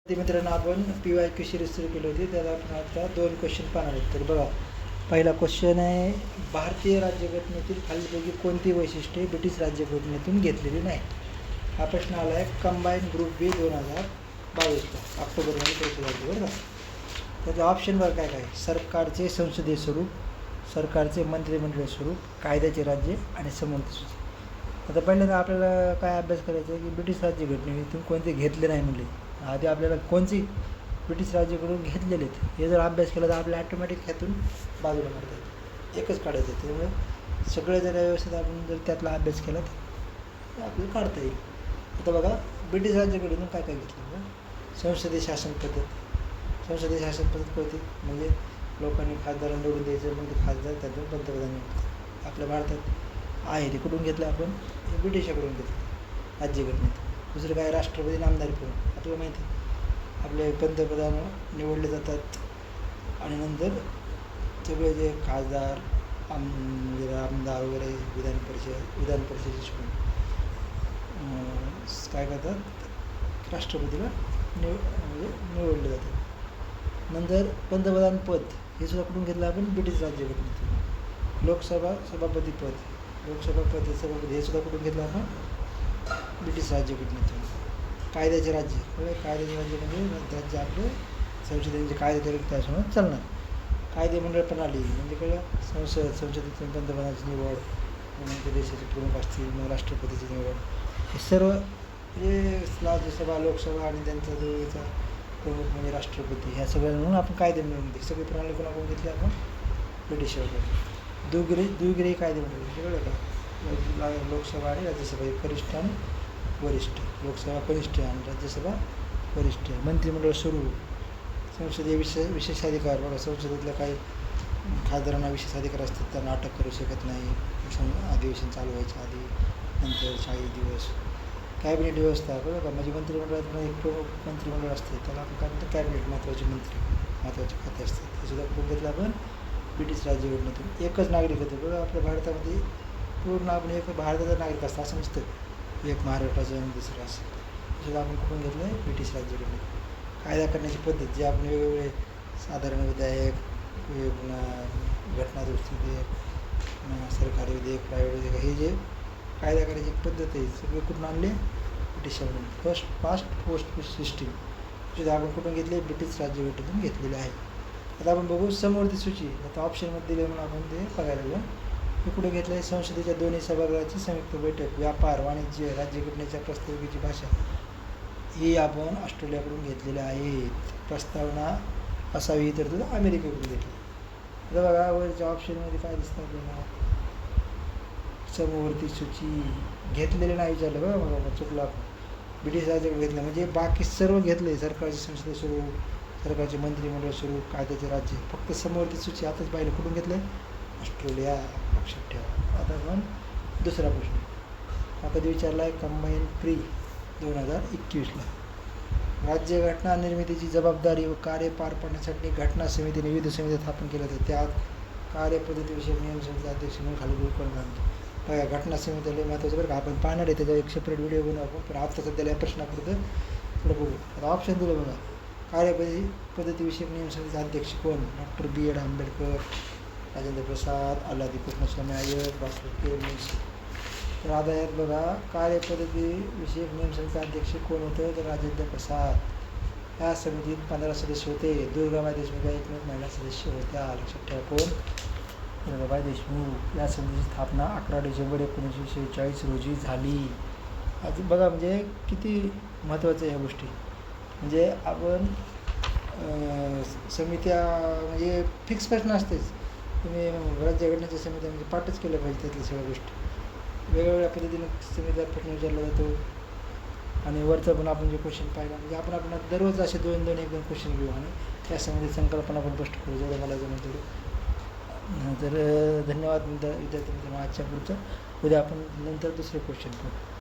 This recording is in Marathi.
मित्रांनो, आपण PYQ सिरीज सुरू केली होती. त्याला आपण आता 2 क्वेश्चन पाहणार आहोत. तर बघा, पहिला क्वेश्चन आहे, भारतीय राज्यघटनेतील खालीलपैकी कोणती वैशिष्ट्ये ब्रिटिश राज्यघटनेतून घेतलेली नाही. हा प्रश्न आला आहे कंबाईन ग्रुप बी 2022 ऑक्टोबरमध्ये परीक्षा झाली बरं का. त्याचं ऑप्शन बघा काय काय: सरकारचे संसदीय स्वरूप, सरकारचे मंत्रिमंडळ स्वरूप, कायद्याचे राज्य आणि समवर्ती सूची. आता पहिल्यांदा आपल्याला काय अभ्यास करायचा आहे की ब्रिटिश राज्यघटनेतून कोणते घेतले नाही म्हणले. आधी आपल्याला कोणती ब्रिटिश राज्याकडून घेतलेले आहेत हे जर अभ्यास केला तर आपल्याला ॲटोमॅटिक ह्यातून बाजूला काढता येते, एकच काढायचं आहे. त्यामुळे सगळे जर व्यवस्थित आपण जर त्यातला अभ्यास केला तर आपल्याला काढता येईल. आता बघा, ब्रिटिश राज्याकडून काय काय घेतलं बघा. संसदीय शासन पद्धत. संसदीय शासन पद्धत कोणती म्हणजे लोकांनी खासदार निवडून द्यायचं, मग ते खासदार त्यातून पंतप्रधान निवडतात. आपल्या भारतात आहे ते कुठून घेतलं आपण, हे ब्रिटिशाकडून घेतलं राज्यघटनेत. दुसरं काय, राष्ट्रपती नामदारी करून. आपल्याला माहिती आहे आपले पंतप्रधान निवडले जातात आणि नंतर सगळे जे खासदार आमदार वगैरे विधान परिषदेचे काय करतात, राष्ट्रपतीला म्हणजे निवडले जातात. नंतर पंतप्रधान पद हे सुद्धा कुठून घेतलं आपण, ब्रिटिश राज्यघटनेतून. लोकसभा सभापती पद, लोकसभा पद सभापती हे सुद्धा कुठून घेतलं आपण, ब्रिटिश राज्यघटनेतून. कायद्याचे राज्य, कायद्याचे राज्य म्हणजे राज्य आपले संसदेचे कायदे ठरवले त्यासमोर चालणार. कायदेमंडळ प्रणाली म्हणजे कळलं, संसदेतून पंतप्रधानाची निवड, मग देशाचे प्रमुख असतील, मग राष्ट्रपतीची निवड, हे सर्व म्हणजे राज्यसभा लोकसभा आणि त्यांचा जो याचा प्रमुख म्हणजे राष्ट्रपती, ह्या सगळ्या म्हणून आपण कायदे मिळवून सगळी प्रणाली कोणाकडून घेतली आपण, ब्रिटिशांकडून. द्विगृही कायदेमंडळ म्हणजे कळलं का, लोकसभा आणि राज्यसभा हे कनिष्ठ आणि वरिष्ठ. लोकसभा कनिष्ठ आणि राज्यसभा वरिष्ठ. मंत्रिमंडळ स्वरूप, संसदीय विशेषाधिकार. बघा, संसदेतल्या काही खासदारांना विशेष अधिकार असतात, त्यांना अटक करू शकत नाही अधिवेशन चालू व्हायच्या आधी, नंतर 40 दिवस. कॅबिनेट व्यवस्था बघा का, म्हणजे मंत्रिमंडळात पण एक प्रमुख मंत्रिमंडळ असते, त्याला आपण काय म्हणतो, कॅबिनेट. महत्त्वाचे मंत्री, महत्त्वाचे खाते असतात, हे सुद्धा कुठून घेतलं आपण, ब्रिटिश राज्यघटनेतून. एकच नागरिक होते बघा आपल्या भारतामध्ये, पूर्ण आपण एक भारताचा नागरिक असतं असं नसतं, एक महाराष्ट्राचं आणि दुसरं असं. सुद्धा आपण कुठून घेतलं आहे, ब्रिटिश राज्यघटनेतून. कायदा करण्याची पद्धत, जे आपण वेगवेगळे साधारण विधेयक, घटना दुरुस्ती विधेयक, सरकारी विधेयक, प्रायव्हेट विधेयक, हे जे कायदा करायची पद्धत आहे सगळे कुठून आणले, ब्रिटिशांकडून. फास्ट पोस्ट सिस्टीम सुद्धा आपण कुठून घेतले, ब्रिटिश राज्यघटनेतून घेतलेले आहे. आता आपण बघू समवर्ती सूची. आता ऑप्शनमध्ये दिले म्हणून आपण ते बघायला लागलो. हे कुठे घेतलं आहे, संसदेच्या दोन्ही सभागृहाची संयुक्त बैठक, व्यापार, वाणिज्य, राज्यघटनेच्या प्रस्ताविकेची भाषा, ही आपण ऑस्ट्रेलियाकडून घेतलेल्या आहेत. प्रस्तावना असावी तर तुला अमेरिकेकडून घेतली. आता बघा, वरच्या ऑप्शनमध्ये काय दिसतं आपल्याला, समवर्ती सूची घेतलेले नाही विचारलं बघा. बघा चुकला, ब्रिटिश राज्याकडे घेतलं म्हणजे बाकी सर्व घेतले. सरकारचे संसदीय स्वरूप, सरकारचे मंत्रिमंडळ स्वरूप, कायद्याचे राज्य. फक्त समवर्ती सूची आताच पाहिलं कुठून घेतले, ऑस्ट्रेलिया. लक्षात ठेवा. आता आपण दुसरा प्रश्न हा कधी विचारला आहे, कंबाईन प्री 2021ला. राज्यघटना निर्मितीची जबाबदारी व कार्य पार पाडण्यासाठी घटना समितीने विविध समित्या स्थापन केल्या होत्या. त्यात कार्यपद्धतीविषयक नियम समितीचे अध्यक्ष म्हणून खाली कोण घालतो. बघा, घटना समितीला महत्त्वाचं बरं का, आपण पाहणार आहे त्याचा एक सेपरेट व्हिडिओ बनवू आपण, पण आता सध्याला या प्रश्नापुरतं थोडं बघू. आता ऑप्शन दिलं बघा, कार्यपद्धतीविषयक नियम समितीचे अध्यक्ष कोण, डॉक्टर B.एड. आंबेडकर, राजेंद्र प्रसाद, आल्हादी कृष्णस्वामी अय्यर, भास्कर मुन्शी. तर आता यात बघा, कार्यपद्धतीविषयक नियम समितीचे अध्यक्ष कोण होतं, तर राजेंद्र प्रसाद. या समितीत 15 सदस्य होते. दुर्गाबाई देशमुख या एकमेव महिला सदस्य होत्या. लक्षात ठेवा, कोण, दुर्गाबाई देशमुख. या समितीची स्थापना 11 डिसेंबर 1946 रोजी झाली. आज बघा म्हणजे किती महत्त्वाचं आहे ह्या गोष्टी. म्हणजे आपण समित्या म्हणजे फिक्स प्रश्न असतेच, तुम्ही राज्यघटनेच्या समित्या म्हणजे पाठच केलं पाहिजे. त्यातल्या सगळ्या गोष्टी वेगवेगळ्या पद्धतीने समित्या प्रश्न विचारला जातो. आणि वरचं पण आपण जे क्वेश्चन पाहिला म्हणजे आपण दररोज असे 2-2 1-2 क्वेश्चन घेऊ आणि त्यासंबंधी संकल्पना पण स्पष्ट करू, जेवढं मला जमेल तेवढं. तर धन्यवाद विद्यार्थी मित्रांनो. आजच्या पुढचं उद्या आपण नंतर दुसरे क्वेश्चन करू.